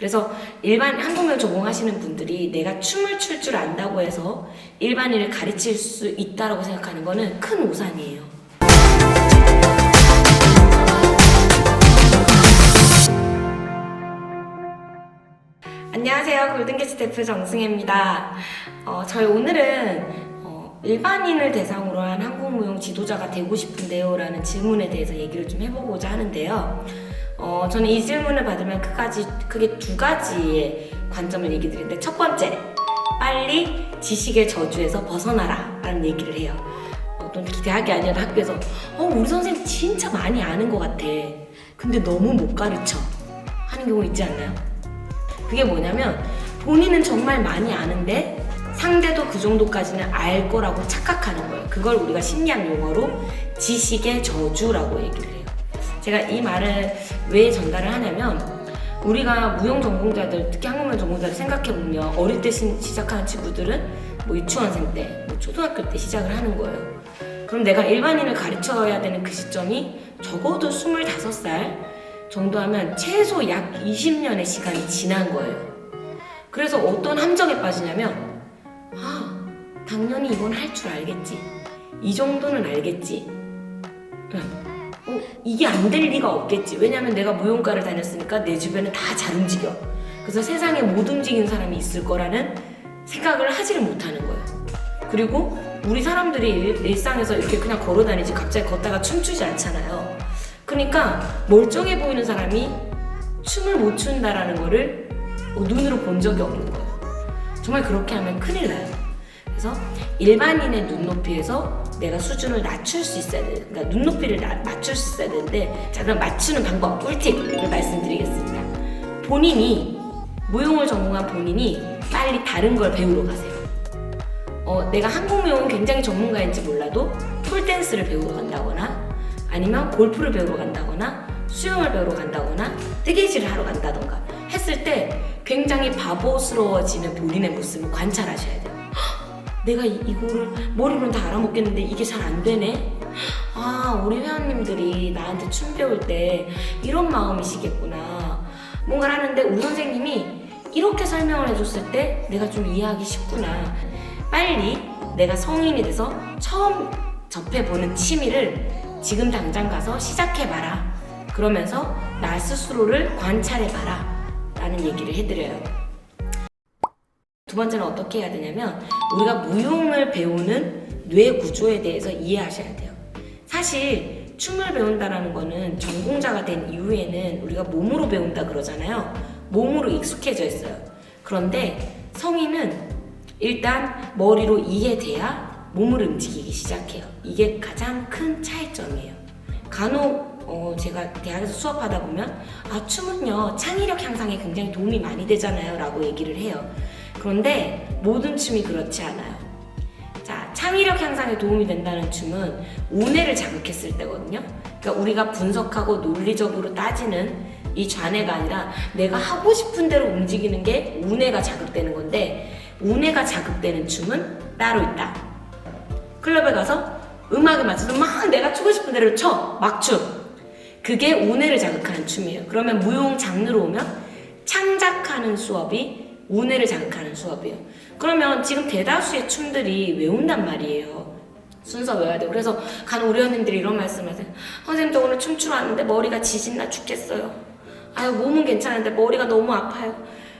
그래서 일반 한국무용 전공하시는 분들이 내가 춤을 출 줄 안다고 해서 일반인을 가르칠 수 있다고 생각하는 거는 큰 오산이에요. 안녕하세요. 골든캣 스태프 정승혜입니다. 저희 오늘은 일반인을 대상으로 한 한국무용 지도자가 되고 싶은데요 라는 질문에 대해서 얘기를 좀 해보고자 하는데요. 저는 이 질문을 받으면 크게 두 가지의 관점을 얘기 드리는데, 첫 번째, 빨리 지식의 저주에서 벗어나라 라는 얘기를 해요. 어떤 기대하기 아니라 학교에서 우리 선생님 진짜 많이 아는 것 같아, 근데 너무 못 가르쳐 하는 경우 있지 않나요? 그게 뭐냐면 본인은 정말 많이 아는데 상대도 그 정도까지는 알 거라고 착각하는 거예요. 그걸 우리가 심리학 용어로 지식의 저주라고 얘기를 해요. 제가 이 말을 왜 전달을 하냐면, 우리가 무용 전공자들, 특히 한국무용 전공자들 생각해보면 어릴 때 시작하는 친구들은 유치원생 때, 초등학교 때 시작을 하는 거예요. 그럼 내가 일반인을 가르쳐야 되는 그 시점이 적어도 25살 정도 하면 최소 약 20년의 시간이 지난 거예요. 그래서 어떤 함정에 빠지냐면, 당연히 이건 할 줄 알겠지, 이 정도는 알겠지, 이게 안 될 리가 없겠지, 왜냐면 내가 무용과를 다녔으니까 내 주변은 다 잘 움직여, 그래서 세상에 못 움직이는 사람이 있을 거라는 생각을 하지를 못하는 거예요. 그리고 우리 사람들이 일상에서 이렇게 그냥 걸어 다니지 갑자기 걷다가 춤추지 않잖아요. 그러니까 멀쩡해 보이는 사람이 춤을 못 춘다라는 거를 눈으로 본 적이 없는 거예요. 정말 그렇게 하면 큰일 나요. 그래서 일반인의 눈높이에서 내가 수준을 낮출 수 있어야 돼요. 그러니까 눈높이를 맞출 수 있어야 되는데, 자, 그럼 맞추는 방법, 꿀팁을 말씀드리겠습니다. 무용을 전공한 본인이 빨리 다른 걸 배우러 가세요. 내가 한국무용은 굉장히 전문가인지 몰라도 폴댄스를 배우러 간다거나, 아니면 골프를 배우러 간다거나, 수영을 배우러 간다거나, 뜨개질을 하러 간다던가 했을 때 굉장히 바보스러워지는 본인의 모습을 관찰하셔야 돼요. 내가 이거를 머리로는 다 알아먹겠는데 이게 잘 안 되네? 우리 회원님들이 나한테 춤 배울 때 이런 마음이시겠구나. 뭔가를 하는데 우리 선생님이 이렇게 설명을 해줬을 때 내가 좀 이해하기 쉽구나. 빨리 내가 성인이 돼서 처음 접해보는 취미를 지금 당장 가서 시작해봐라. 그러면서 나 스스로를 관찰해봐라 라는 얘기를 해드려요. 두 번째는 어떻게 해야 되냐면, 우리가 무용을 배우는 뇌 구조에 대해서 이해하셔야 돼요. 사실 춤을 배운다는 거는 전공자가 된 이후에는 우리가 몸으로 배운다 그러잖아요. 몸으로 익숙해져 있어요. 그런데 성인은 일단 머리로 이해돼야 몸을 움직이기 시작해요. 이게 가장 큰 차이점이에요. 간혹 제가 대학에서 수업하다 보면 춤은요 창의력 향상에 굉장히 도움이 많이 되잖아요 라고 얘기를 해요. 그런데 모든 춤이 그렇지 않아요. 자, 창의력 향상에 도움이 된다는 춤은 우뇌를 자극했을 때거든요. 그러니까 우리가 분석하고 논리적으로 따지는 이 좌뇌가 아니라 내가 하고 싶은 대로 움직이는 게 우뇌가 자극되는 건데, 우뇌가 자극되는 춤은 따로 있다. 클럽에 가서 음악에 맞춰서 막 내가 추고 싶은 대로 쳐, 막춤. 그게 우뇌를 자극하는 춤이에요. 그러면 무용 장르로 오면 창작하는 수업이 우뇌를 자극하는 수업이에요. 그러면 지금 대다수의 춤들이 외운단 말이에요. 순서 외워야 돼요. 그래서 간혹 우리 회원님들이 이런 말씀을 하세요. 선생님, 저 오늘 춤추러 왔는데 머리가 지진나 죽겠어요. 몸은 괜찮은데 머리가 너무 아파요.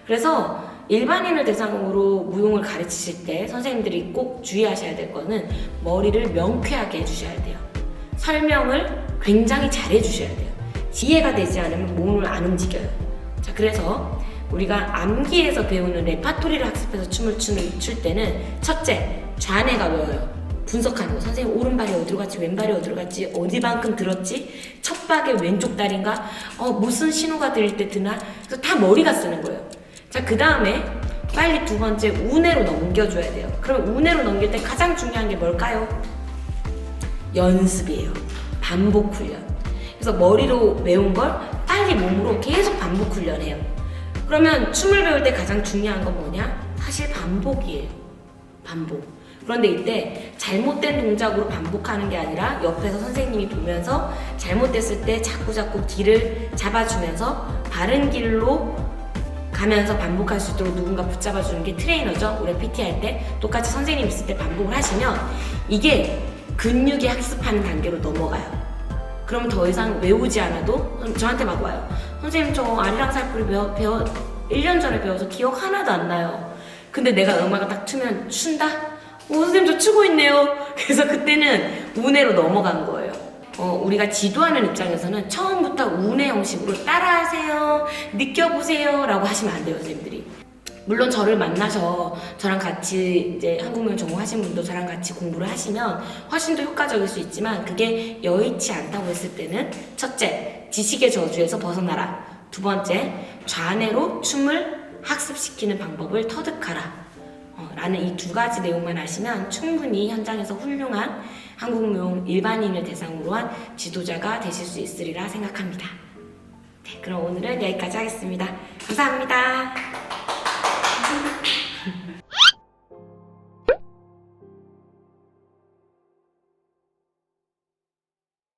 그래서 일반인을 대상으로 무용을 가르치실 때 선생님들이 꼭 주의하셔야 될 거는 머리를 명쾌하게 해주셔야 돼요. 설명을 굉장히 잘 해주셔야 돼요. 이해가 되지 않으면 몸을 안 움직여요. 자, 그래서 우리가 암기에서 배우는 레파토리를 학습해서 춤을 출 때는, 첫째, 좌뇌가 외워요. 분석하는 거. 선생님 오른발이 어디로 갔지, 왼발이 어디로 갔지, 어디만큼 들었지, 첫 박의 왼쪽 다리인가, 무슨 신호가 들릴 때 드나. 그래서 다 머리가 쓰는 거예요. 자, 그 다음에 빨리 두 번째 우뇌로 넘겨줘야 돼요. 그러면 우뇌로 넘길 때 가장 중요한 게 뭘까요? 연습이에요. 반복 훈련. 그래서 머리로 외운 걸 빨리 몸으로 계속 반복 훈련해요. 그러면 춤을 배울 때 가장 중요한 건 뭐냐? 사실 반복이에요. 반복. 그런데 이때 잘못된 동작으로 반복하는 게 아니라 옆에서 선생님이 보면서 잘못됐을 때 자꾸 길을 잡아주면서 바른 길로 가면서 반복할 수 있도록 누군가 붙잡아주는 게 트레이너죠. 우리 PT 할 때 똑같이 선생님 있을 때 반복을 하시면 이게 근육이 학습하는 단계로 넘어가요. 그러면 더 이상 외우지 않아도 저한테 막 와요. 선생님 저 아리랑 살풀이 배워 1년 전에 배워서 기억 하나도 안 나요. 근데 내가 음악을 딱 추면 춘다? 선생님 저 추고 있네요. 그래서 그때는 운해로 넘어간 거예요. 우리가 지도하는 입장에서는 처음부터 운해 형식으로 따라하세요, 느껴보세요 라고 하시면 안 돼요, 선생님들이. 물론 저를 만나서 저랑 같이 이제 한국무용 전공하신 분도 저랑 같이 공부를 하시면 훨씬 더 효과적일 수 있지만 그게 여의치 않다고 했을 때는 첫째, 지식의 저주에서 벗어나라. 두 번째, 좌뇌로 춤을 학습시키는 방법을 터득하라. 라는 이 두 가지 내용만 아시면 충분히 현장에서 훌륭한 한국무용 일반인을 대상으로 한 지도자가 되실 수 있으리라 생각합니다. 네, 그럼 오늘은 여기까지 하겠습니다. 감사합니다.